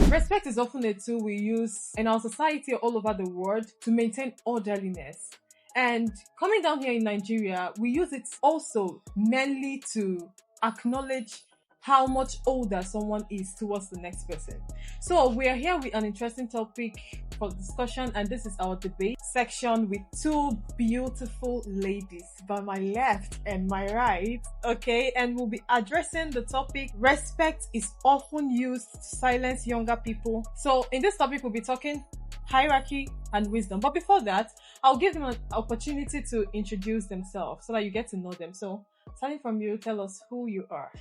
Respect is often a tool we use in our society all over the world to maintain orderliness. And coming down here in Nigeria, we use it also mainly to acknowledge how much older someone is towards the next person. So we are here with an interesting topic for discussion, and this is our debate section with two beautiful ladies by my left and my right. Okay, and we'll be addressing the topic respect is often used to silence younger people. So in this topic, we'll be talking hierarchy and wisdom. But before that, I'll give them an opportunity to introduce themselves so that you get to know them. So starting from you, tell us who you are.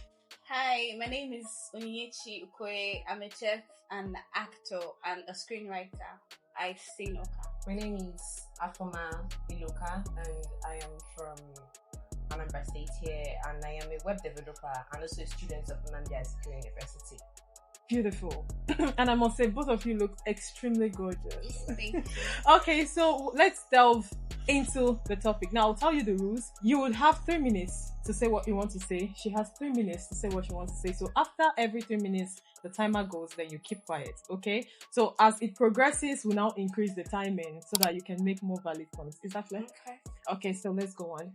Hi, my name is Onyinyechi Ukoye. I'm a chef, an actor, and a screenwriter. I sing Oka. My name is Afoma Iloka, and I am from Anambra State here, and I am a web developer and also a student of Nigerian University. Beautiful. And I must say, both of you look extremely gorgeous. Thank you. Okay, so let's delve into the topic. Now, I'll tell you the rules. You would have 3 minutes to say what you want to say. She has 3 minutes to say what she wants to say. So after every 3 minutes, the timer goes, then you keep quiet, okay? So as it progresses, we'll now increase the timing so that you can make more valid points. Is that clear? Okay. Okay, so let's go on.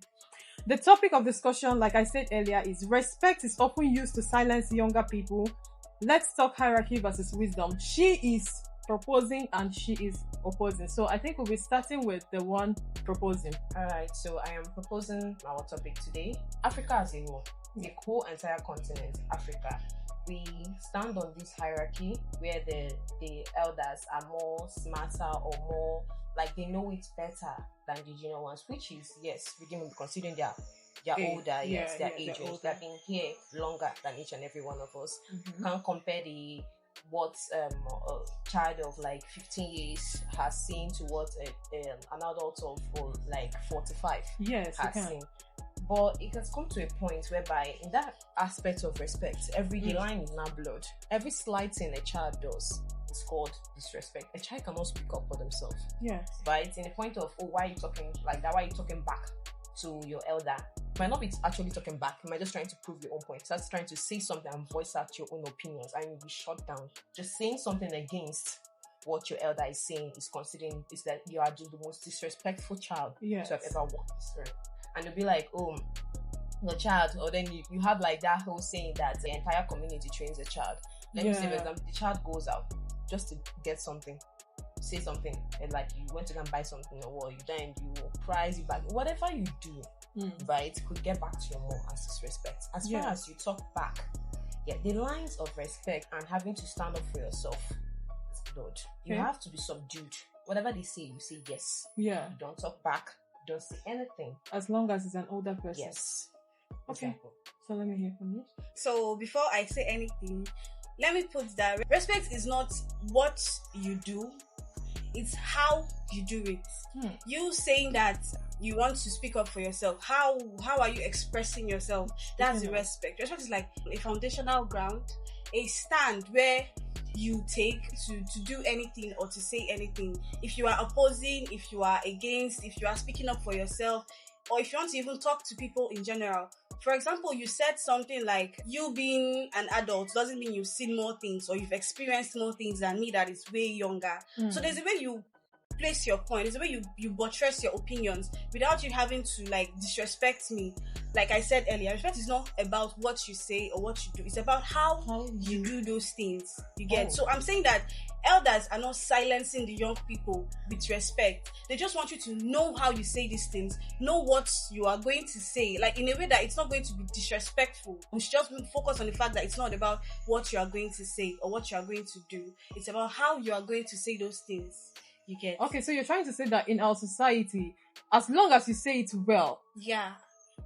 The topic of discussion, like I said earlier, is respect is often used to silence younger people. Let's talk hierarchy versus wisdom. She is proposing and she is opposing. So I think we'll be starting with the one proposing. Alright, so I am proposing our topic today. Africa as a whole, the whole entire continent, Africa. We stand on this hierarchy where the elders are more smarter or more like they know it better than the junior ones, which is, yes, considering they're older, yes, they're aged, they've been here longer than each and every one of us. Mm-hmm. Can't compare what a child of like 15 years has seen to what an adult of like 45 has seen. But it has come to a point whereby in that aspect of respect, the line is now blurred. Every slight thing a child does is called disrespect. A child cannot speak up for themselves. Yes. But it's in the point of, why are you talking like that? Why are you talking back to your elder? You might not be actually talking back. You might just trying to prove your own point. Just trying to say something and voice out your own opinions, and you'll be shut down. Just saying something against what your elder is saying is that you are just the most disrespectful child to have ever walked this earth. And you'll be like, oh, the child, or then you have like that whole saying that the entire community trains a child. Let me say, for example, the child goes out just to get something, say something, and like you went to go and buy something, or you prize it back, whatever you do, right, could get back to your mom as disrespect. As far as you talk back, the lines of respect and having to stand up for yourself is good. You have to be subdued. Whatever they say, you say yes. Yeah. You don't talk back. Don't say anything. As long as it's an older person. Yes. Okay. Exactly. So let me hear from you. So before I say anything, let me put that respect is not what you do, it's how you do it. You saying that you want to speak up for yourself, how are you expressing yourself? That's the respect. Respect is like a foundational ground, a stand where you take to do anything or to say anything. If you are opposing, if you are against, if you are speaking up for yourself, or if you want to even talk to people in general. For example, you said something like, you being an adult doesn't mean you've seen more things or you've experienced more things than me that is way younger. So there's a way you place your point, there's a way you buttress your opinions without you having to like disrespect me. Like I said earlier, respect is not about what you say or what you do, it's about how you do those things. You get? So I'm saying that elders are not silencing the young people with respect. They just want you to know how you say these things, know what you are going to say, like in a way that it's not going to be disrespectful. We should just focus on the fact that it's not about what you are going to say or what you are going to do. It's about how you are going to say those things. You get? Okay, so you're trying to say that in our society, as long as you say it well,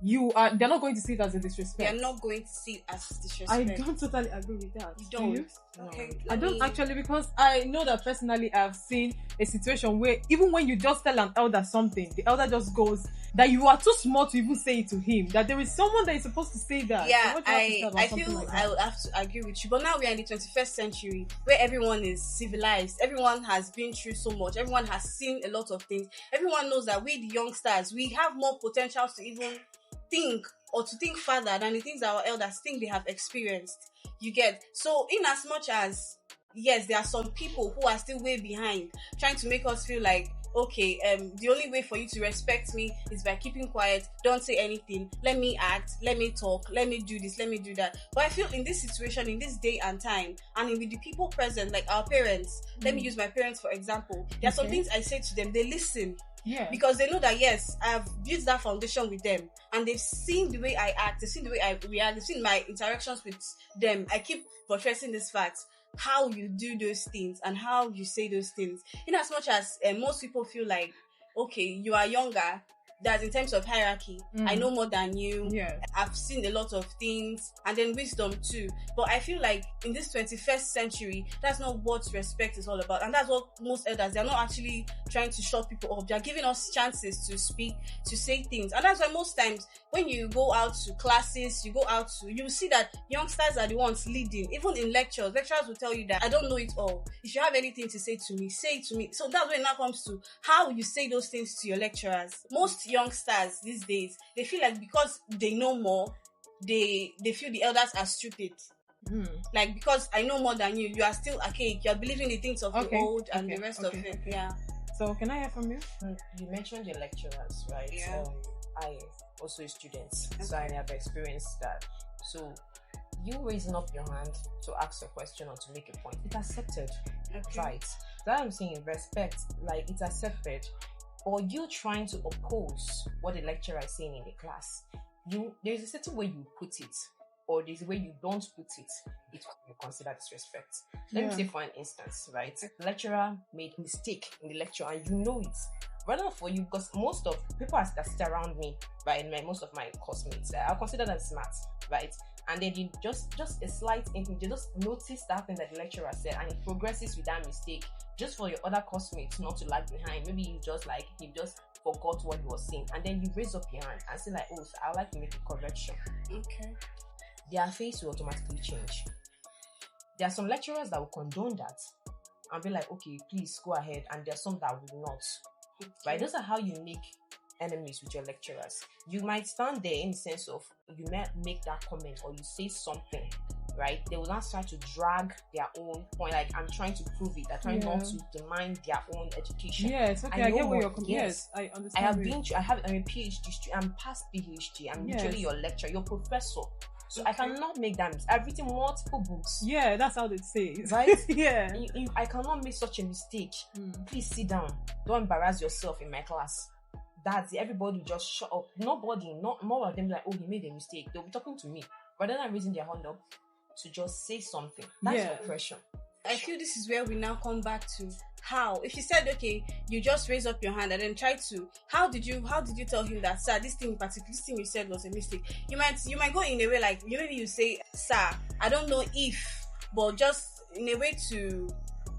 they're not going to see it as a disrespect. They're not going to see it as disrespect. I don't totally agree with that. You don't? Do you? Okay. I don't actually, because I know that personally I've seen a situation where even when you just tell an elder something, the elder just goes that you are too small to even say it to him, that there is someone that is supposed to say that. Yeah, so I feel like I would have to agree with you. But now we are in the 21st century where everyone is civilized. Everyone has been through so much. Everyone has seen a lot of things. Everyone knows that we, the youngsters, we have more potential to even think or to think further than the things that our elders think they have experienced. You get? So in as much as yes, there are some people who are still way behind, trying to make us feel like, okay, the only way for you to respect me is by keeping quiet, don't say anything, let me act, let me talk, let me do this, let me do that. But I feel in this situation, in this day and time, and with the people present, like our parents, let me use my parents for example, there are some things I say to them, they listen. Yeah. Because they know that, yes, I've built that foundation with them, and they've seen the way I act, they've seen the way I react, they've seen my interactions with them. I keep buttressing this fact, how you do those things and how you say those things. In as much as most people feel like, okay, you are younger, that in terms of hierarchy, I know more than you. Yeah. I've seen a lot of things, and then wisdom too. But I feel like in this 21st century, that's not what respect is all about. And that's what most elders, they're not actually trying to shut people up. They're giving us chances to speak, to say things. And that's why most times when you go out to classes, you see that youngsters are the ones leading. Even in lectures will tell you that I don't know it all. If you have anything to say to me, say it to me. So that's when it now comes to how you say those things to your lecturers. Most youngsters these days, they feel like because they know more, they feel the elders are stupid. Like, because I know more than you, you are still archaic, you're believing the things of the old and the rest of it. Yeah. So can I hear from you? You mentioned your lecturers, right? Yeah. I also a student, so I have experienced that. So you raising up your hand to ask a question or to make a point, it's accepted, right? That I'm saying, respect, like, it's accepted. Or you trying to oppose what the lecturer is saying in the class, there's a certain way you put it, or there's a way you don't put it. It will be considered disrespect. Let me say, for an instance, right? The lecturer made a mistake in the lecture, and you know it. Rather for you, because most of people that sit around me, right, most of my classmates, I'll consider them smart, right? And then you just a slight inkling, you just notice that thing that the lecturer said, and it progresses with that mistake, just for your other classmates not to lag behind. Maybe you just forgot what you were saying, and then you raise up your hand and say like, oh, so I'd like to make a correction. Okay. Their face will automatically change. There are some lecturers that will condone that and be like, okay, please go ahead, and there are some that will not. Okay. Right? Those are how you make enemies with your lecturers. You might stand there in the sense of you might make that comment or you say something, right? They will not start to drag their own point, like, I'm trying to prove it. They're trying not to demand their own education. Yes, okay, I get where you're coming. Yes, I understand. I'm a PhD student, I'm past PhD, I'm literally your lecturer, your professor. So I cannot make that mistake. I've written multiple books. Yeah, that's how they say it. Right? Yeah. I cannot make such a mistake. Please sit down. Don't embarrass yourself in my class. That's it. Everybody just shut up. Nobody, not more of them like, oh, he made a mistake. They'll be talking to me. Rather than raising their hand up to just say something. That's oppression. I feel this is where we now come back to how, if you said, okay, you just raise up your hand and then try to, how did you tell him that, sir, this thing you said was a mistake? You might go in a way like, maybe you say, sir, I don't know if, but just in a way to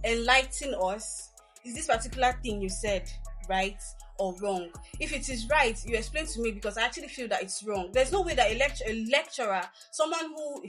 enlighten us, is this particular thing you said right or wrong? If it is right, you explain to me, because I actually feel that it's wrong. There's no way that a lecturer, someone who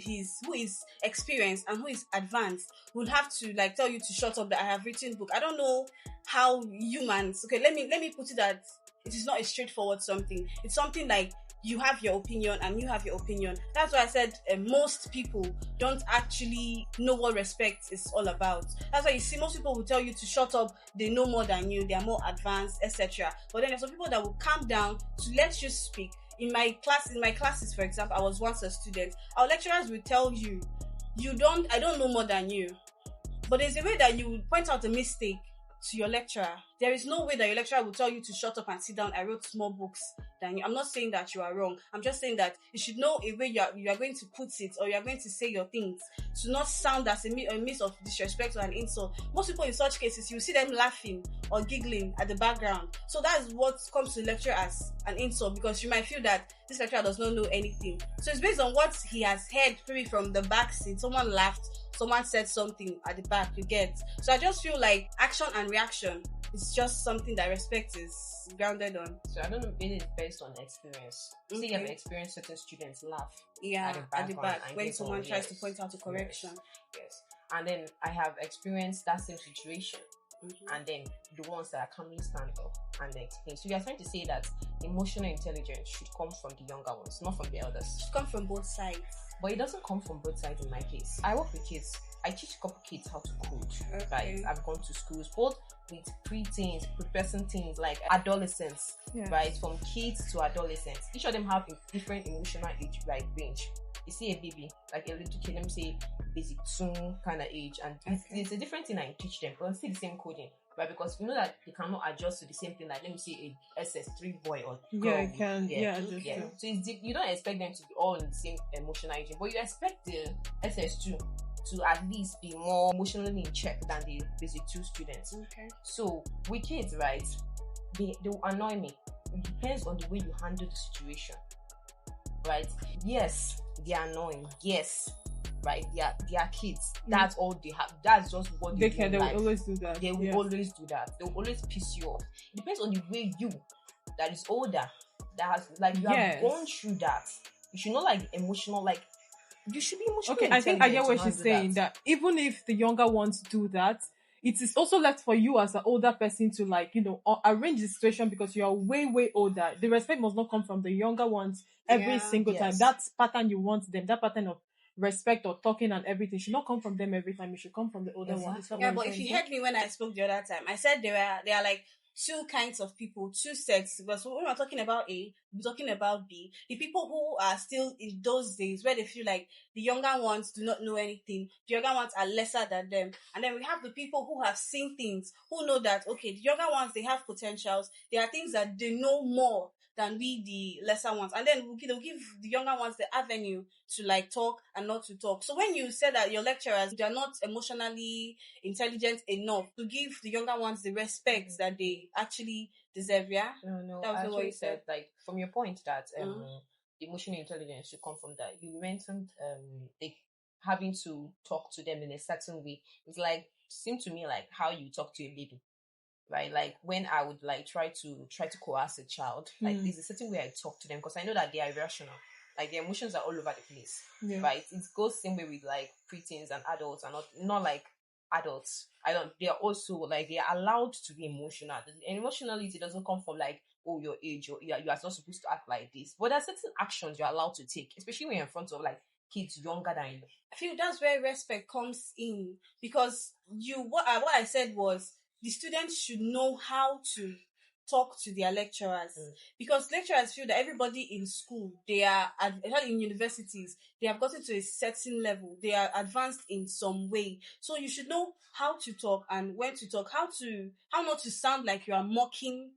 is experienced and who is advanced, would have to like tell you to shut up, that I have written book. I don't know how humans. Okay, let me put it that it is not a straightforward something. It's something like you have your opinion and you have your opinion. That's why I said most people don't actually know what respect is all about. That's why you see most people will tell you to shut up. They know more than you. They are more advanced, etc. But then there's some people that will calm down to let you speak. In my classes, for example, I was once a student. Our lecturers will tell you, I don't know more than you. But there's a way that you would point out a mistake to your lecturer. There is no way that your lecturer will tell you to shut up and sit down. I wrote more books than you. I'm not saying that you are wrong. I'm just saying that you should know a way you are going to put it, or you are going to say your things, to not sound as a means of disrespect or an insult. Most people in such cases, you see them laughing or giggling at the background. So that's what comes to lecture as an insult, because you might feel that this lecturer does not know anything. So it's based on what he has heard, maybe from the back seat. Someone laughed, someone said something at the back, you get. So I just feel like action and reaction is just something that respect is grounded on. So I don't know, it is based on experience. Okay. See, you have experienced certain students laugh at the back when someone tries to point out a correction. Yes. And then I have experienced that same situation. And then the ones that are calmly stand up and they explain. So you are trying to say that emotional intelligence should come from the younger ones, not from the elders. It should come from both sides. But it doesn't come from both sides in my case. I work with kids. I teach a couple kids how to code. Okay. Right? I've gone to schools, both with pre-teens, pre-person teens, like adolescents, Yeah. right? From kids to adolescents. Each of them have a different emotional age like range. You see a baby, like a little kid, let me say basic 2 kind of age, and it's a different thing I teach them, but it's still the same coding, right? Because you know that they cannot adjust to the same thing, like let me say a SS3 boy or girl. Yeah, it can. Yeah, just yeah. do. So you don't expect them to be all in the same emotional age, but you expect the SS2 to at least be more emotionally in check than the basic 2 students. Okay. So with kids, right, they will annoy me. It depends on the way you handle the situation, right? Yes, they are annoying. Yes, right? They are kids. That's all they have. That's just what They do can. in They will life. always do that. They will Yeah. always do that. They will always piss you off. It depends on the way you, that is older, that has like you Yes. have gone through that. You should not like emotional, like you should be emotionally Okay, I think I get intelligent what to she's handle saying. That even if the younger ones do that, it is also left for you as an older person to, like, arrange the situation, because you are way older. The respect must not come from the younger ones every Yeah. single time. Yes. That pattern you want them, that pattern of respect or talking and everything should not come from them every time. It should come from the older ones. Is that Exactly. Yeah, what but you're if you saying? heard me when I spoke the other time, I said there are like 2 kinds of people, 2 sets. Because when we're talking about A, we're talking about B. The people who are still in those days where they feel like the younger ones do not know anything, the younger ones are lesser than them. And then we have the people who have seen things, who know that, okay, the younger ones, they have potentials. There are things that they know more than we, the lesser ones. And then they'll give the younger ones the avenue to like talk and not to talk. So when you say that your lecturers, they're not emotionally intelligent enough to give the younger ones the respect that they actually deserve, yeah? No. That was I not what you actually said, said. like, from your point that Mhm. emotional intelligence should come from that. You mentioned they having to talk to them in a certain way. It's like, seemed to me like how you talk to a baby, right? Like when I would like try to coerce a child, like there's a certain way I talk to them, because I know that they are irrational. Like their emotions are all over the place, Yeah. right? It goes same way with like preteens and adults, and not like adults. They are also like, they are allowed to be emotional. And emotionality doesn't come from like, oh, your age, or you are not supposed to act like this. But there are certain actions you're allowed to take, especially when you're in front of like kids younger than you. I feel that's where respect comes in, because what I said was the students should know how to talk to their lecturers, because lecturers feel that everybody in school, they are especially in universities, they have gotten to a certain level, they are advanced in some way, so you should know how to talk and when to talk, how not to sound like you are mocking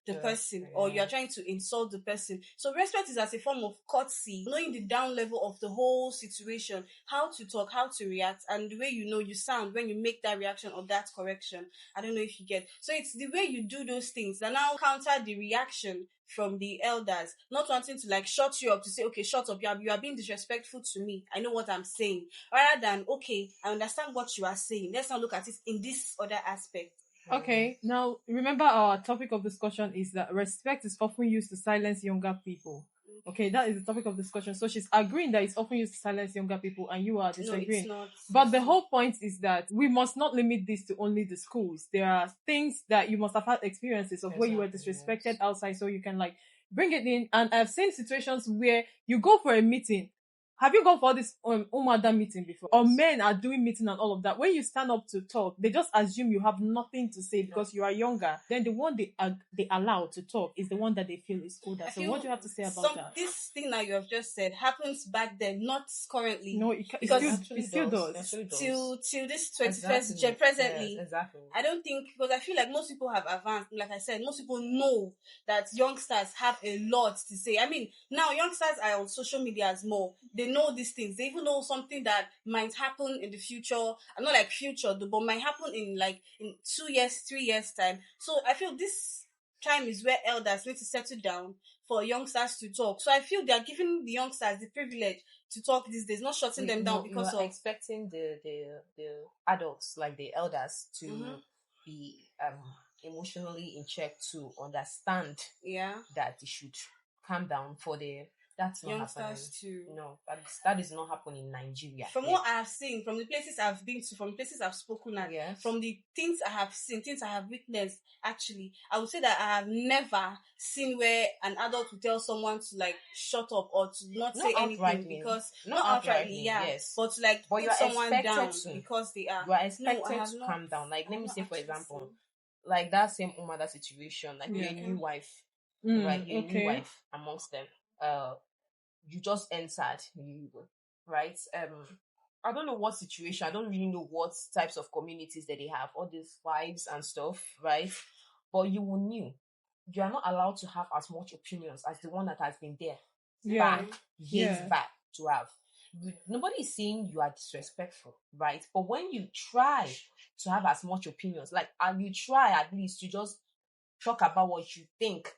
the person or you are trying to insult the person. So respect is as a form of courtesy, knowing the down level of the whole situation, how to talk, how to react, and the way you sound when you make that reaction or that correction. I don't know if you get. So it's the way you do those things that now counter the reaction from the elders, not wanting to like shut you up, to say, okay, shut up, you are being disrespectful to me, I know what I'm saying, rather than, okay, I understand what you are saying, let's now look at it in this other aspect. Okay, now remember our topic of discussion is that respect is often used to silence younger people. Okay, that is the topic of discussion. So she's agreeing that it's often used to silence younger people, and you are disagreeing. No, it's not. But the whole point is that we must not limit this to only the schools. There are things that you must have had experiences of where you were disrespected outside, so you can like bring it in. And I've seen situations where you go for a meeting. Have you gone for this Umada meeting before? Or men are doing meeting and all of that. When you stand up to talk, they just assume you have nothing to say because you are younger. Then the one they allow to talk is the one that they feel is older. So what do you have to say about that? This thing that you have just said happens back then, not currently. No, it still does. Till this 21st gen presently. Yes, exactly. I don't think, because I feel like most people have advanced. Like I said, most people know that youngsters have a lot to say. I mean, now youngsters are on social media as more. They know these things. They even know something that might happen in the future. I'm not like future, but might happen in 2 years, 3 years time. So I feel this time is where elders need to settle down for youngsters to talk. So I feel they are giving the youngsters the privilege to talk these days, not shutting them down because you're of expecting the adults, like the elders, to be emotionally in check, to understand that they should calm down for the That's not happening. youngsters to. No, that is not happening in Nigeria. From what I have seen, from the places I've been to, from the places I've spoken at, Yes. from the things I have seen, things I have witnessed, actually, I would say that I have never seen where an adult would tell someone to like shut up or to not say anything outrightly. because Not outrightly, yeah, yes. but to like But put you are someone down expected to. because they are. You are No, I expected have to not. calm down. Like, I let have me not say, for actually example, seen. like that same mother situation, like you're a new wife, right? You're a new wife amongst them. You just entered, right? I don't know what situation. I don't really know what types of communities that they have, all these wives and stuff, right? But you will knew you are not allowed to have as much opinions as the one that has been there years back to have. Nobody is saying you are disrespectful, right? But when you try to have as much opinions, like, and you try at least to just talk about what you think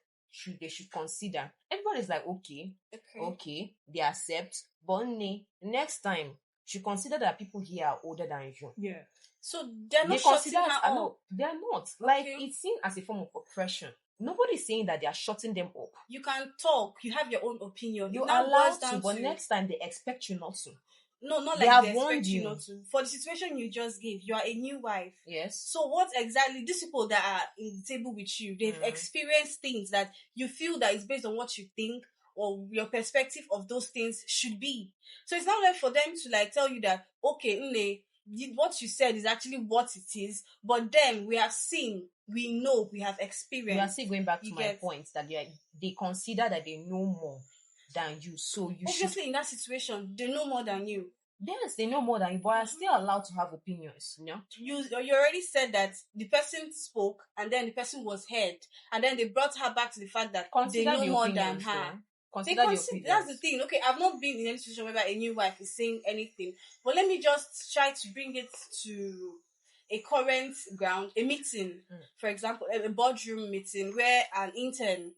they should consider, everybody's like, okay, they accept, but next time you consider that people here are older than you. Yeah. So they're not shutting her up. No, they're not. Like, it's seen as a form of oppression. Nobody's saying that they are shutting them up. You can talk. You have your own opinion. You're allowed to, but next time they expect you not to. No, not they like have they expect warned you you not to. For the situation you just gave, you are a new wife. Yes. So what exactly, these people that are in the table with you, they've experienced things that you feel that is based on what you think or your perspective of those things should be. So it's not left for them to like tell you that, okay, Nne, what you said is actually what it is, but then we have seen, we know, we have experienced. We are still going back to my point that they consider that they know more than you, so you obviously should... in that situation they know more than you. Yes, they know more than you, but are still allowed to have opinions. You already said that the person spoke and then the person was heard, and then they brought her back to the fact that they know more than her. That's the thing. Okay, I've not been in any situation where a new wife is saying anything, but let me just try to bring it to a current ground, a meeting, for example, a boardroom meeting where an intern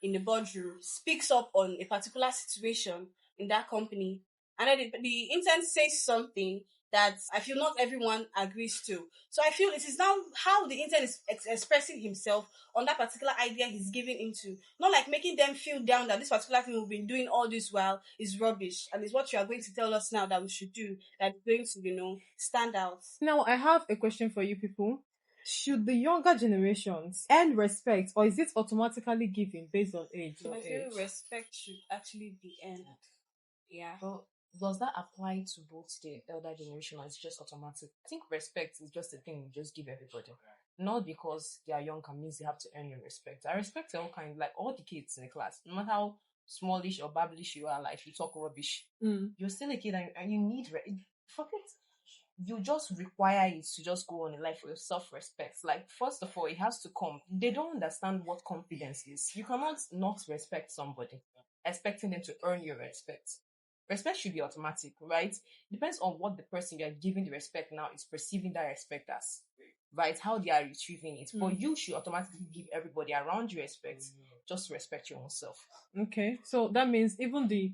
in the boardroom speaks up on a particular situation in that company, and then the intern says something that I feel not everyone agrees to. So I feel it is now how the intern is expressing himself on that particular idea he's giving into. Not like making them feel down that this particular thing we've been doing all this while is rubbish and is what you are going to tell us now that we should do, that is going to, stand out. Now, I have a question for you people. Should the younger generations earn respect, or is it automatically given based on age? I feel respect should actually be earned. Yeah. Well, does that apply to both the elder generation, or is it just automatic? I think respect is just a thing you just give everybody. Not because they are younger means they have to earn your respect. I respect all kinds, like all the kids in the class. No matter how smallish or babblish you are, like if you talk rubbish, you're still a kid and you need forget. You just require it to just go on in life for your self-respect. Like, first of all, it has to come. They don't understand what confidence is. You cannot not respect somebody, expecting them to earn your respect. Respect should be automatic, right? Depends on what the person you are giving the respect now is perceiving that respect as, right? How they are retrieving it. But you should automatically give everybody around you respect. Just respect your own self. Okay, so that means even the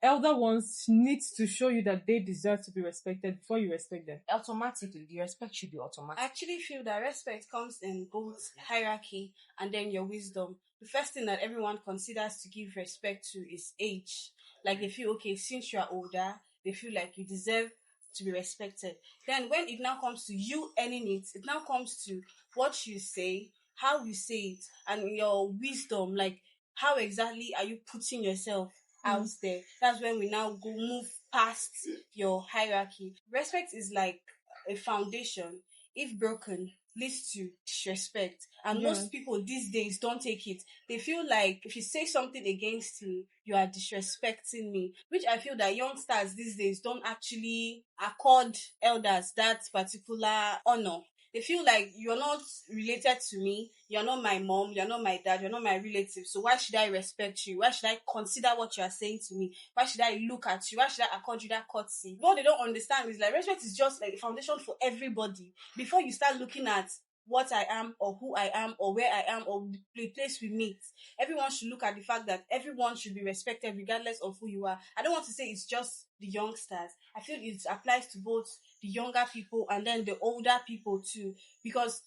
elder ones need to show you that they deserve to be respected before you respect them. Automatically, the respect should be automatic. I actually feel that respect comes in both hierarchy and then your wisdom. The first thing that everyone considers to give respect to is age. Like, they feel, okay, since you are older, they feel like you deserve to be respected. Then when it now comes to you earning it, it now comes to what you say, how you say it, and your wisdom, like how exactly are you putting yourself out there. That's when we now move past your hierarchy. Respect is like a foundation. If broken, leads to disrespect. And most people these days don't take it. They feel like if you say something against me, you are disrespecting me. Which I feel that youngsters these days don't actually accord elders that particular honor. They feel like you're not related to me, you're not my mom, you're not my dad, you're not my relative, so why should I respect you? Why should I consider what you are saying to me? Why should I look at you? Why should I accord you that courtesy? What they don't understand is like respect is just like a foundation for everybody. Before you start looking at what I am or who I am or where I am or the place we meet, everyone should look at the fact that everyone should be respected regardless of who you are. I don't want to say it's just the youngsters. I feel it applies to both the younger people and then the older people too, because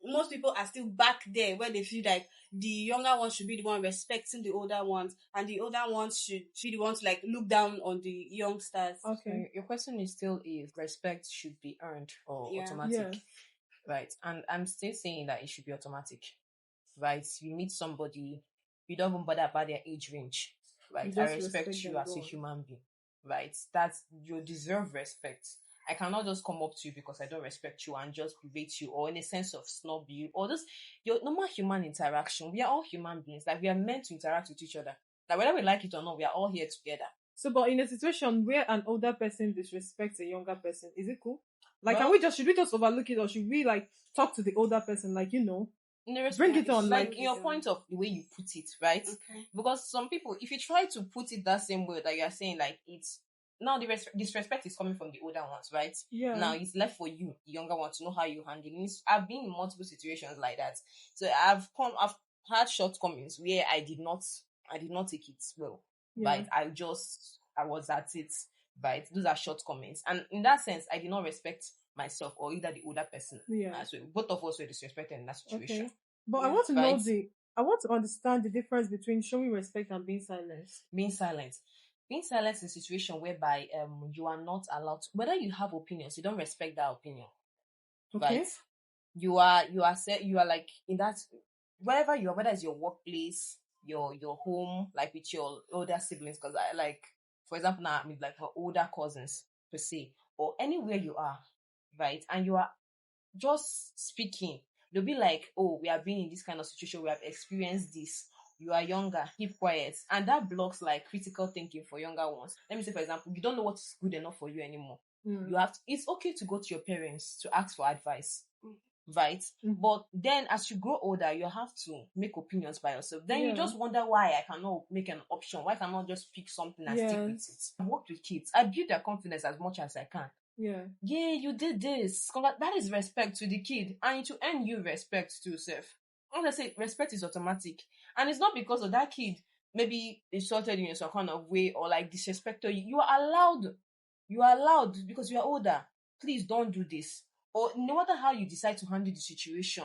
most people are still back there where they feel like the younger ones should be the one respecting the older ones, and the older ones should be the ones to like look down on the youngsters. So your question is still if respect should be earned or Yeah. automatic, Yeah. right? And I'm still saying that it should be automatic, right? You meet somebody, you don't even bother about their age range, right? You I just respect respect you them, as go a on. human being, right? That's you deserve respect. I cannot just come up to you because I don't respect you and just berate you or in a sense of snub you or just your normal human interaction. We are all human beings. Like we are meant to interact with each other. Like whether we like it or not, we are all here together. So, but in a situation where an older person disrespects a younger person, is it cool? Like, Well, should we just overlook it, or should we like talk to the older person, like, in the bring it on, like like, in your point of the way you put it, right? Okay. Because some people, if you try to put it that same way that you are saying, like it's now the disrespect is coming from the older ones, right? yeah, Now it's left for you, the younger one, to know how you handle it. I've been in multiple situations like that, so I've had shortcomings where I did not take it well, yeah, right? I was at it, right? Those are shortcomings, and in that sense, I did not respect myself or either the older person. yeah. So both of us were disrespected in that situation. Okay. But I Yeah. want to know Right. I want to understand the difference between showing respect and being silent. Being silent. Being silent is a situation whereby you are not allowed to, whether you have opinions, you don't respect that opinion. Okay. Right? You are like in that wherever you are, whether it's your workplace, your home, like with your older siblings, because I like, for example, now I mean like her older cousins per se, or anywhere you are, right? And you are just speaking, they'll be like, oh, we have been in this kind of situation, we have experienced this, you are younger, keep quiet. And that blocks like critical thinking for younger ones. Let me say, for example, you don't know what's good enough for you anymore. You have to, it's okay to go to your parents to ask for advice, right? But then as you grow older, you have to make opinions by yourself. Then you just wonder why I cannot make an option, why cannot I just pick something and stick with it. I've worked with kids, I build their confidence as much as I can. Yeah, You did this. That is respect to the kid, and to earn you respect to yourself. Honestly, respect is automatic, and it's not because of that kid maybe insulted you in some kind of way or like disrespected you. You are allowed because you are older. Please don't do this. Or no matter how you decide to handle the situation,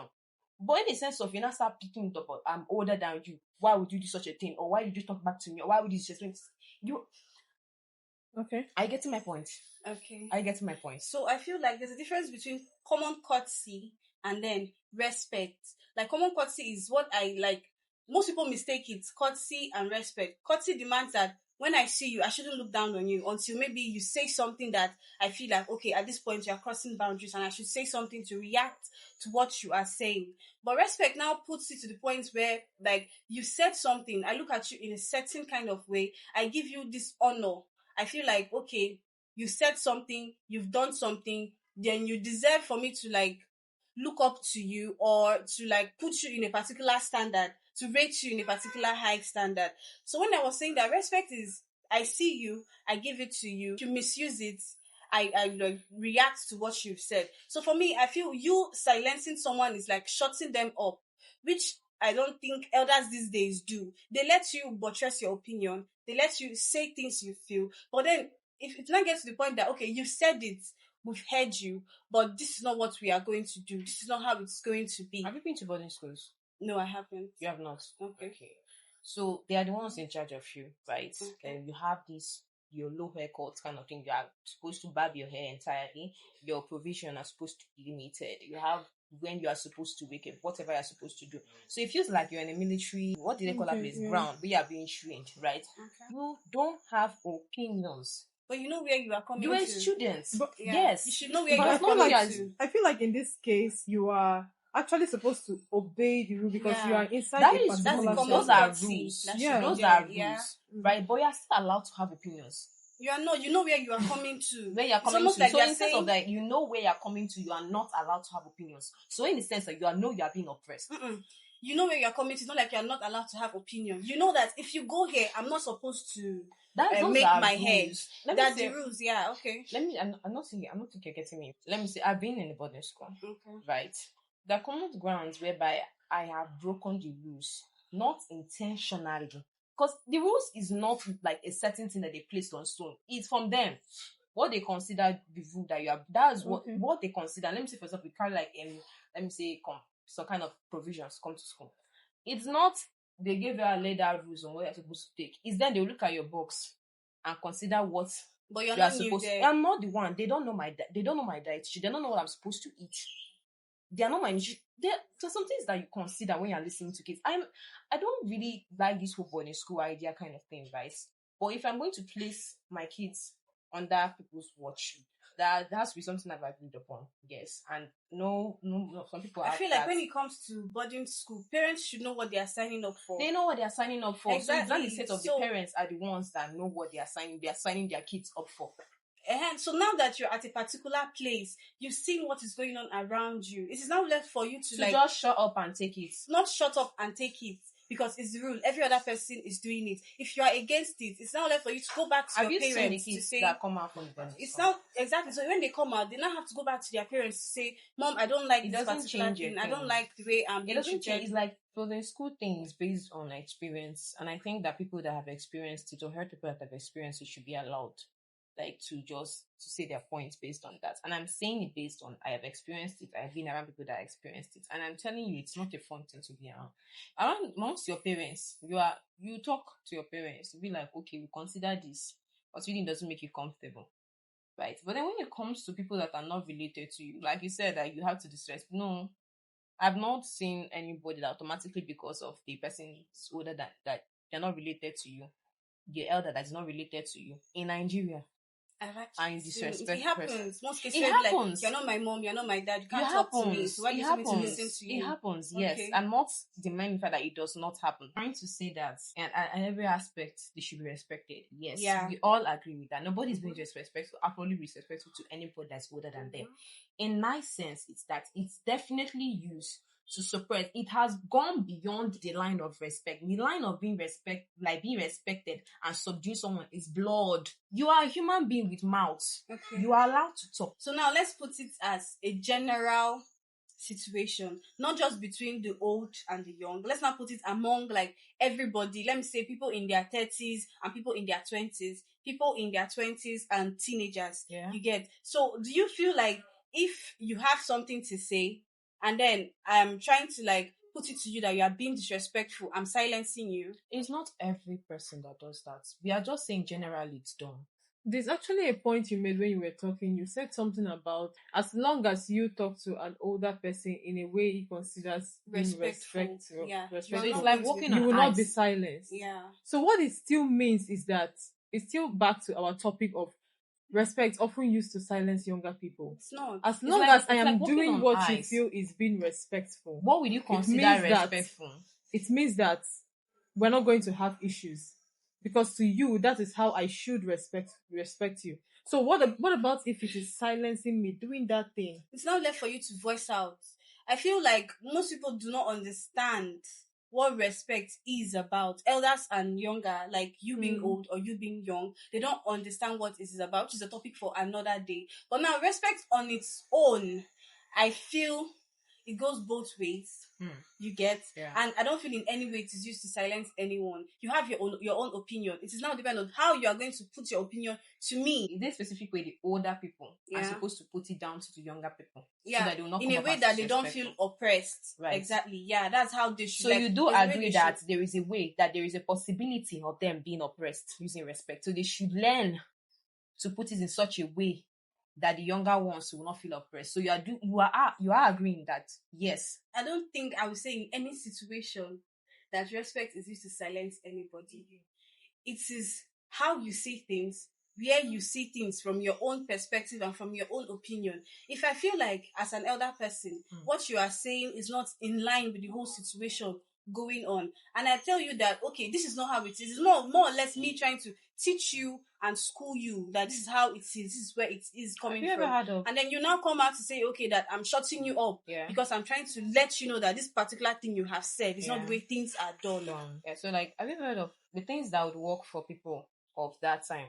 but in the sense of you not start picking it up, I'm older than you. Why would you do such a thing? Or why did you talk back to me? Or why would you disrespect you? okay. Are you getting my point? Okay. Are you getting my point? So I feel like there's a difference between common courtesy and then respect. Like common courtesy is what I like. Most people mistake it, courtesy and respect. Courtesy demands that when I see you, I shouldn't look down on you until maybe you say something that I feel like, okay, at this point you're crossing boundaries and I should say something to react to what you are saying. But respect now puts it to the point where like you said something, I look at you in a certain kind of way, I give you this honor. I feel like, okay, you said something, you've done something, then you deserve for me to like look up to you or to like put you in a particular standard, to rate you in a particular high standard. So when I was saying that respect is, I see you, I give it to you. If you misuse it, I like react to what you've said. So for me, I feel you silencing someone is like shutting them up, which I don't think elders these days do. They let you buttress your opinion. They let you say things you feel. But then if it now gets to the point that, okay, you've said it, we've heard you, but this is not what we are going to do. This is not how it's going to be. Have you been to boarding schools? No, I haven't. You have not? Okay. So they are the ones in charge of you, right? Okay. And you have this, your low haircut kind of thing. You are supposed to barb your hair entirely. Your provision are supposed to be limited. You have when you are supposed to wake up, whatever you're supposed to do. So it feels like you're in a military, what do they call that place? Yeah. Ground. We are being trained, right? Okay. You don't have opinions. But you know where you are coming You are to. a student. But yes. You should know where But you I are feel coming like to. I feel like in this case you are actually supposed to obey the rule because Yeah. you are inside That a is particular rules. common Those are courtesy. rules. That Yeah. Those should are be there, rules, right? But you're still allowed to have opinions. You are not. You know where you are coming to. Where you're It's coming almost to. like So they're in sense saying, of that, you know where you're coming to, you are not allowed to have opinions. So in the sense that you are being oppressed. you know where you are coming to. It's not like you are not allowed to have opinion. You know that if you go here, I'm not supposed to Those make are my rules. hair. Let me That's say, the rules. Yeah. Okay. I'm not saying you're getting me. Let me say, I've been in a boarding school, Okay. right? There are common grounds whereby I have broken the rules, not intentionally. Because the rules is not like a certain thing that they placed on stone. It's from them. What they consider the rule that you have, that's what they consider. Let me say, for example, we carry like let me say some kind of provisions to come to school. It's not they gave you a laid out rules on what you're supposed to take. It's then they look at your box and consider what But you're you are not new supposed there. to. I'm not the one. They don't know my they don't know my diet. They don't know what I'm supposed to eat. They are not my there's some things that you consider when you're listening to kids. I don't really like this whole boarding school idea kind of thing, right? But if I'm going to place my kids under people's watch, that has to be something I've agreed upon. Yes. And no, some people I have feel that. like when it comes to boarding school, parents should know what they are signing up for. They know what they are signing up for. Exactly. So it's not the set of the parents are the ones that know what they are signing their kids up for. And so now that you're at a particular place, you've seen what is going on around you. It is now left for you to like just shut up and take it. Not shut up and take it because it's the rule. Every other person is doing it. If you are against it, it's now left for you to go back to your parents seen the to say that come out from them. It's now exactly so when they come out, they now have to go back to their parents to say, "Mom, I don't like this particular thing. I don't like the way I'm being treated." It's like for the school thing is based on experience, and I think that people that have experienced it or heard people that have experienced it should be allowed, like to say their points based on that. And I'm saying it based on I have experienced it. I've been around people that experienced it, and I'm telling you, it's not a fun thing to be around. Amongst your parents, you talk to your parents, be like, okay, we consider this, but really doesn't make you comfortable. Right. But then when it comes to people that are not related to you, like you said, that you have to disrespect. No, I've not seen anybody that automatically because of the person is older that they're not related to you, the elder that's not related to you in Nigeria. And disrespect. It happens. Most cases, it happens. Like, you're not my mom, you're not my dad. You can't talk to me. So why do you want me to listen to you? It happens. Okay. Yes. I'm not denying the fact that it does not happen. I'm trying to say that, and every aspect they should be respected. Yes. Yeah. We all agree with that. Nobody's being disrespectful. Absolutely disrespectful to anybody that's older than them. In my sense, it's that it's definitely used to suppress. It has gone beyond the line of respect. The line of being respected and subdue someone is blood. You are a human being with mouth. Okay. You are allowed to talk. So now let's put it as a general situation, not just between the old and the young. Let's not put it among like everybody. Let me say people in their 30s and people in their 20s, people in their 20s and teenagers. Yeah. You get. So do you feel like if you have something to say and then I'm trying to like put it to you that you are being disrespectful, I'm silencing you? It's not every person that does that. We are just saying generally it's done. There's actually a point you made when you were talking. You said something about as long as you talk to an older person in a way he considers respectful. Yeah. So it's like walking on you will ice. not be silenced. Yeah. So what it still means is that it's still back to our topic of respect often used to silence younger people. It's not. As long as I am doing what you feel is being respectful. What would you consider respectful? It means that we're not going to have issues. Because to you, that is how I should respect you. So what about if it is silencing me, doing that thing? It's not left for you to voice out. I feel like most people do not understand what respect is about. Elders and younger, like you being old or you being young, they don't understand what it is about, which is a topic for another day. But now, respect on its own, I feel it goes both ways. You get? Yeah. And I don't feel in any way it is used to silence anyone. You have your own opinion. It is now dependent on how you are going to put your opinion to me. In this specific way, the older people are supposed to put it down to the younger people. Yeah. So that they will not in a way that they don't feel oppressed. Right. Exactly. Yeah, that's how they should. So you do agree that there is a possibility of them being oppressed using respect. So they should learn to put it in such a way that the younger ones will not feel oppressed. So you are agreeing that yes. I don't think I would say in any situation that respect is used to silence anybody. It is how you see things, where you see things from your own perspective and from your own opinion. If I feel like as an elder person, what you are saying is not in line with the whole situation going on, and I tell you that okay, this is not how it is. It's more or less me trying to teach you and school you that this is how it is, this is where it is coming from. And then you now come out to say, okay, that I'm shutting you up because I'm trying to let you know that this particular thing you have said is not the way things are done. Yeah, so like, have you heard of the things that would work for people of that time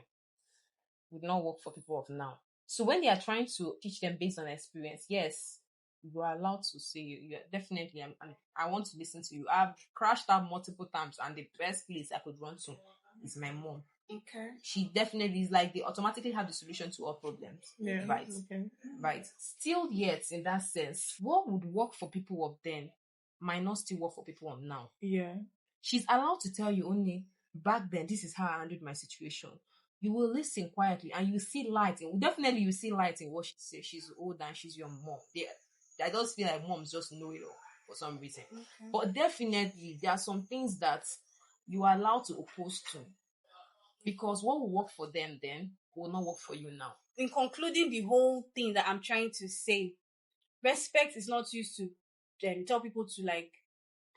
would not work for people of now? So when they are trying to teach them based on experience, yes, you are allowed to say you definitely. I want to listen to you. I've crashed out multiple times, and the best place I could run to is my mom. Okay. She definitely is like they automatically have the solution to all problems. Yeah. Right. Okay. Right. Still yet, in that sense, what would work for people of then might not still work for people of now. Yeah. She's allowed to tell you only back then, this is how I handled my situation. You will listen quietly and you see light. Definitely you see light in what she says. She's old and she's your mom. I just feel like moms just know it all for some reason. Okay. But definitely there are some things that you are allowed to oppose to. Because what will work for them then will not work for you now. In concluding the whole thing that I'm trying to say, respect is not used to tell people to like,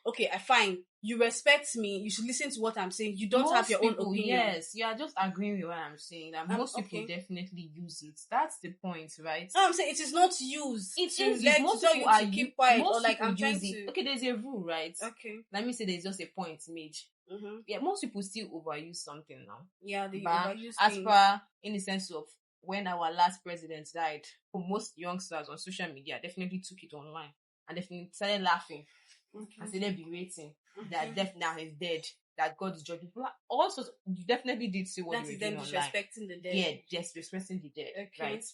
okay, I fine. You respect me. You should listen to what I'm saying. You don't have your own opinion. Yes, you are just agreeing with what I'm saying. That most people okay. definitely use it. That's the point, right? No, I'm saying it is not used. It to is. let Most to tell people you are to keep quiet most or like people I'm trying use it. to. Okay, there's a rule, right? Okay. Let me say there's just a point made. Mm-hmm. Yeah, most people still overuse something now. Yeah, they But overuse as things. per in the sense of when our last president died, most youngsters on social media definitely took it online and definitely started laughing and started berating that definitely is dead, that God is judging people. Also, you definitely did see what that they is were them doing online. disrespecting the dead. Yeah, disrespecting the dead. Okay. Right.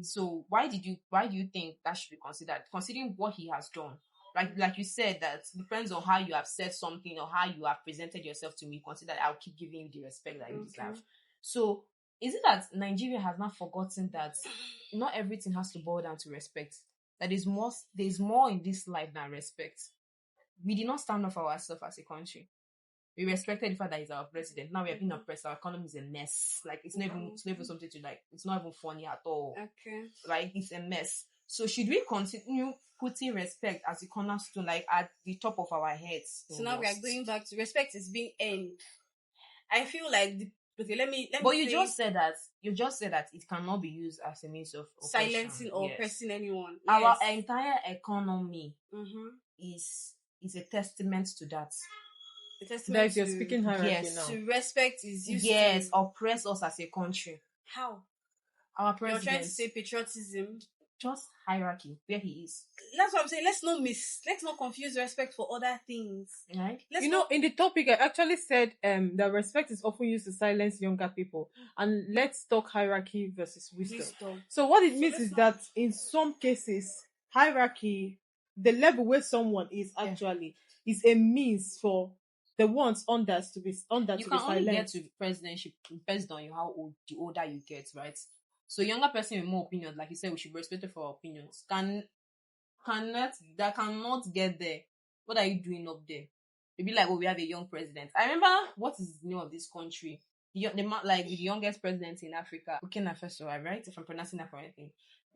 So why do you think that should be considered? Considering what he has done. Like you said, that depends on how you have said something or how you have presented yourself to me. Consider I'll keep giving you the respect that you deserve. So is it that Nigeria has not forgotten that not everything has to boil down to respect? That there's more in this life than respect. We did not stand up for ourselves as a country. We respected the fact that he's our president. Now we are being oppressed. Our economy is a mess. Like it's not even something to like. It's not even funny at all. Okay. Like it's a mess. So should we continue putting respect as a cornerstone, like at the top of our heads? So now we are going back to respect is being earned. I feel like okay, let me. But you just said that it cannot be used as a means of silencing or oppressing anyone. Our entire economy mm-hmm. is a testament to that. That you're speaking hierarchy now. To respect is used to oppress us as a country. How? Our president. You're trying to say patriotism. Just hierarchy, where he is. That's what I'm saying. Let's not confuse respect for other things. Right? In the topic, I actually said that respect is often used to silence younger people. And let's talk hierarchy versus wisdom. So what it means is that in some cases, hierarchy, the level where someone is actually is a means for the ones unders to be silenced. You can only get to presidentship based on how old the older you get, right? So younger person with more opinions, like you said, we should be respected for our opinions. Cannot get there. What are you doing up there? It'd be like, we have a young president. I remember what is the name of this country? The youngest president in Africa, Burkina Faso, right? If I'm pronouncing that correctly.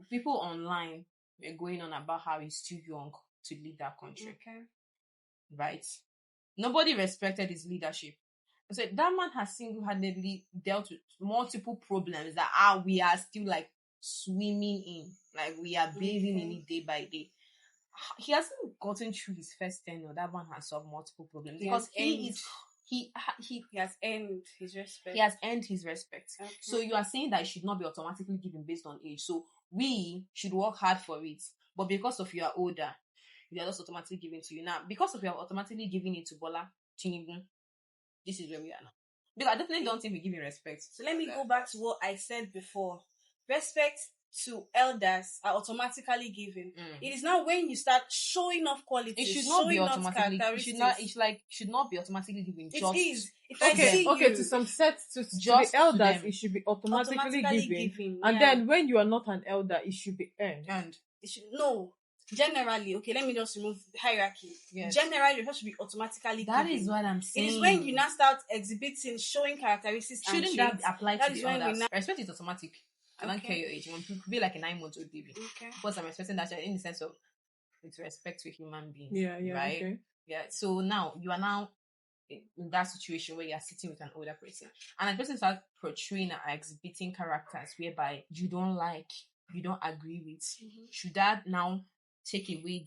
People online were going on about how he's too young to lead that country. Okay. Right? Nobody respected his leadership. So that man has single-handedly dealt with multiple problems that we are still like swimming in, like we are bathing in it day by day. He hasn't gotten through his first tenure. That man has solved multiple problems because he has earned his respect. He has earned his respect. Okay. So you are saying that it should not be automatically given based on age. So we should work hard for it, but because of you are older, you are just automatically given to you now. Because of you are automatically giving it to Bola Tinubu. This is where we are now. Because I definitely don't think we're giving respect. So let me go back to what I said before. Respect to elders are automatically given. It is now when you start showing off qualities. It should not be automatically. Should not be automatically given. It is. To some sets to the elders, it should be automatically given. And then when you are not an elder, it should be earned. Generally, okay, let me just remove hierarchy. Yes. Generally, it should be automatically given. That is what I'm saying. It is when you now start exhibiting, showing characteristics. Shouldn't that apply to the elders? Respect is automatic. I don't care your age. You could be like a 9-month-old baby. Okay. Because I'm expecting that in the sense of it's respect to human beings. Yeah, right? Okay. Yeah. So now you are now in that situation where you are sitting with an older person, and the person starts portraying or exhibiting characters whereby you don't agree with. Mm-hmm. Should that now take away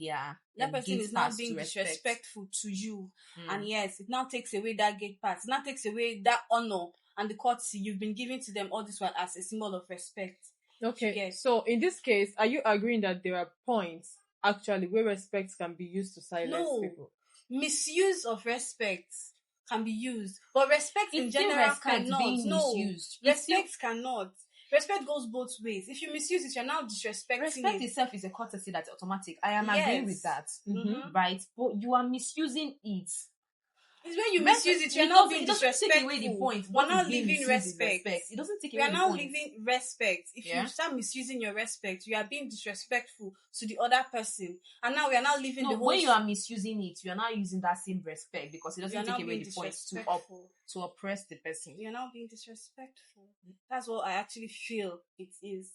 that person is now being disrespectful to you, and yes, it now takes away that gate pass. It now takes away that honor and the courtesy you've been giving to them all this while as a symbol of respect. Okay, yes. So in this case, are you agreeing that there are points actually where respect can be used to silence people? Misuse of respect can be used, but respect in It's still general respect cannot. being No, misused. respect cannot. Respect goes both ways. If you misuse it, you're now disrespecting Respect it. itself is a courtesy that's automatic. I am agreeing with that. Mhm. Right? But you are misusing it. It's when you misuse it, you're now being disrespectful. It doesn't take away the point. We're What not is being living misused is respect. respect. It doesn't take We away are the now point. living respect. If Yeah? you start misusing your respect, you are being disrespectful to the other person. And now we are now living No, the whole... when you are misusing it, you are not using that same respect because it you are doesn't now take away being the point disrespectful. to oppress the person. You're now being disrespectful. That's what I actually feel it is.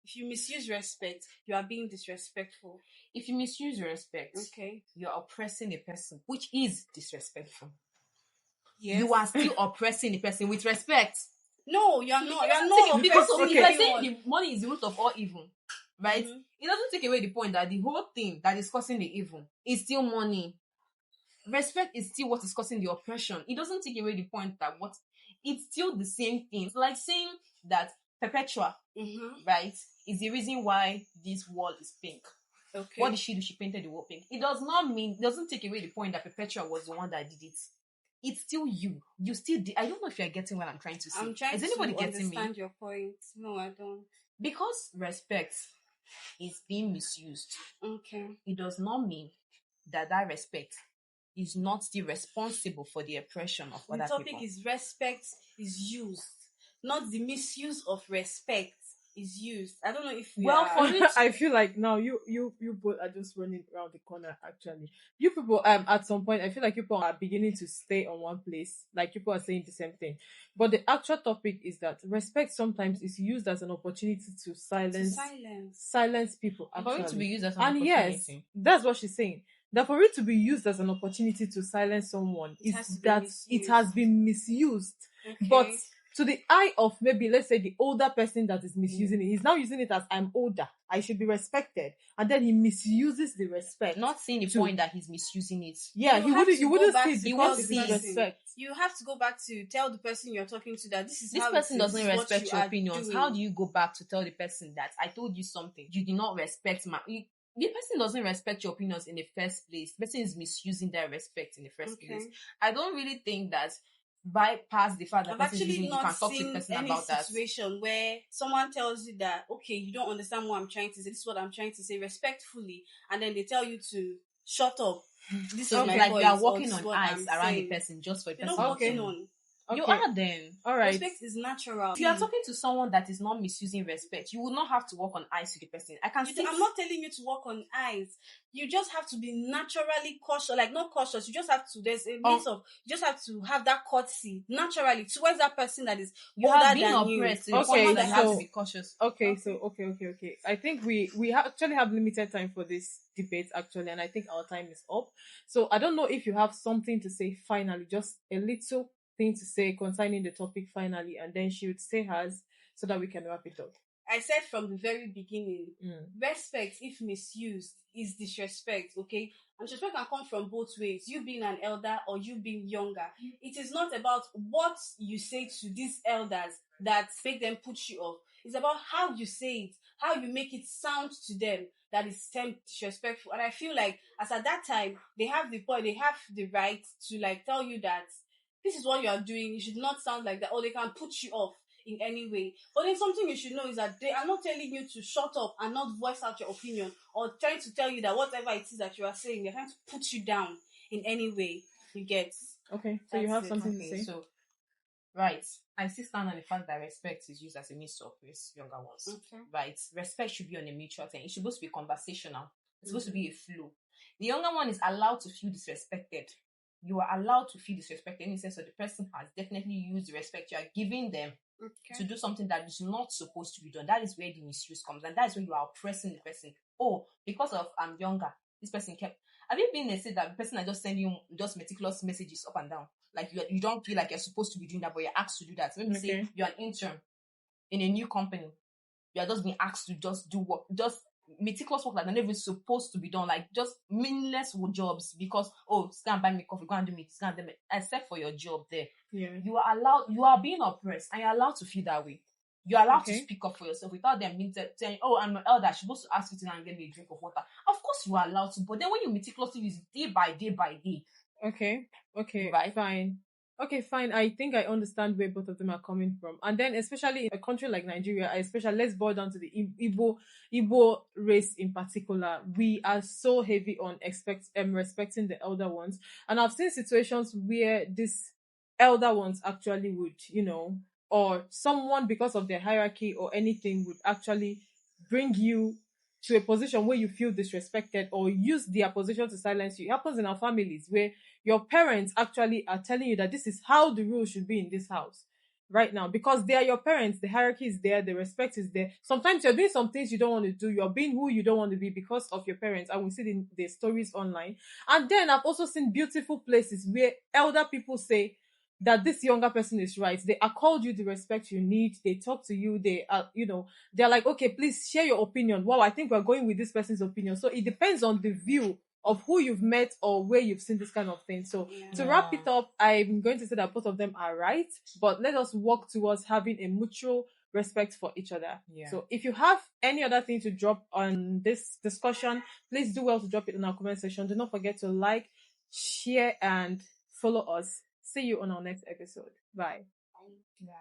If you misuse respect, you are being disrespectful. If you misuse respect, Okay. you are oppressing a person, which is disrespectful. Yes. You are still oppressing the person with respect. No, you're not. You're not Because oppressing if you're saying anyone. the money is the root of all evil, right? It doesn't take away the point that the whole thing that is causing the evil is still money. Respect is still what is causing the oppression. It doesn't take away the point that it's still the same thing. It's like saying that Perpetua, right, is the reason why this wall is pink. Okay. What did she do? She painted the wall pink. It doesn't take away the point that Perpetua was the one that did it. It's still you. You still did. I don't know if you're getting what I'm trying to say. I'm trying Is anybody to getting understand me? your point. No, I don't. Because respect is being misused, Okay. it does not mean that respect is not still responsible for the oppression of other people. The topic is respect is used, not the misuse of respect is used. I don't know if I feel like now you both are just running around the corner. Actually, you people at some point I feel like you people are beginning to stay on one place. Like people are saying the same thing, but the actual topic is that respect sometimes is used as an opportunity to silence people. Actually, For it to be used as an and opportunity. yes, that's what she's saying. That for it to be used as an opportunity to silence someone it has been misused. Okay. But to the eye of maybe, let's say, the older person that is misusing it, he's now using it as I'm older, I should be respected, and then he misuses the respect. Not seeing the point that he's misusing it. Yeah, you wouldn't see it because it's respect. You have to go back to tell the person you're talking to that this person doesn't respect your opinions. Doing. How do you go back to tell the person that I told you something, you did not respect the person doesn't respect your opinions in the first place. The person is misusing their respect in the first place. I don't really think that bypass the fact that I've actually you can talk to the person about that. Situation where someone tells you that, okay, you don't understand what I'm trying to say, this is what I'm trying to say respectfully, and then they tell you to shut up. This is like you are walking on ice around the person just for the person. Walking on. You are then. All right. Respect is natural. If you are talking to someone that is not misusing respect, you will not have to walk on ice with the person. I'm not telling you to walk on ice. You just have to be naturally cautious. Like, not cautious. You just have to, there's a means of, you just have to have that courtesy naturally towards that person that is older than you. Okay, so you have to be cautious. Okay. I think we actually have limited time for this debate, actually, and I think our time is up. So I don't know if you have something to say finally, just a little thing to say concerning the topic finally, and then she would say hers so that we can wrap it up. I said from the very beginning, respect, if misused, is disrespect, okay? And disrespect can come from both ways. You being an elder or you being younger. It is not about what you say to these elders that make them put you off. It's about how you say it, how you make it sound to them that is disrespectful. And I feel like, as at that time, they have the right to like tell you that this is what you are doing, you should not sound like that, or they can put you off in any way. But then something you should know is that they are not telling you to shut up and not voice out your opinion, or trying to tell you that whatever it is that you are saying, they're trying to put you down in any way. You get? Okay, so you have something to say? So, right. I still stand on the fact that respect is used as a means to oppress younger ones. Okay. Right. Respect should be on a mutual thing. It's supposed to be conversational. It's supposed to be a flow. The younger one is allowed to feel disrespected. You are allowed to feel disrespected in the sense that the person has definitely used the respect you are giving them to do something that is not supposed to be done. That is where the misuse comes, and that is when you are oppressing the person. Oh, because of I'm younger, this person kept. Have you been said that the person are just sending you just meticulous messages up and down? Like you don't feel like you're supposed to be doing that, but you're asked to do that. Let me say you're an intern in a new company. You are just being asked to just do work, just meticulous work that are not even supposed to be done, like just meaningless jobs because go and buy me coffee, go and do me, go and do me. Except for your job there, you are being oppressed, and you're allowed to feel that way. You're allowed to speak up for yourself without them being saying, I'm an elder, I'm supposed to ask you to and get me a drink of water. Of course you are allowed to, but then when you meticulously use day by day by day. Okay, right? Fine. Okay, fine. I think I understand where both of them are coming from. And then, especially in a country like Nigeria, especially let's boil down to the Igbo race in particular. We are so heavy on respecting the elder ones, and I've seen situations where these elder ones actually would, or someone because of their hierarchy or anything would actually bring you to a position where you feel disrespected or use their position to silence you. It happens in our families where your parents actually are telling you that this is how the rules should be in this house right now because they are your parents. The hierarchy is there, the respect is there. Sometimes you're doing some things you don't want to do, you're being who you don't want to be because of your parents, and we see the stories online. And then I've also seen beautiful places where elder people say that this younger person is right. They accord you the respect you need. They talk to you. They are, they're like, okay, please share your opinion. Wow, I think we're going with this person's opinion. So it depends on the view of who you've met or where you've seen this kind of thing. So to wrap it up, I'm going to say that both of them are right, but let us work towards having a mutual respect for each other. Yeah. So if you have any other thing to drop on this discussion, please do well to drop it in our comment section. Do not forget to like, share, and follow us. See you on our next episode. Bye. Yeah.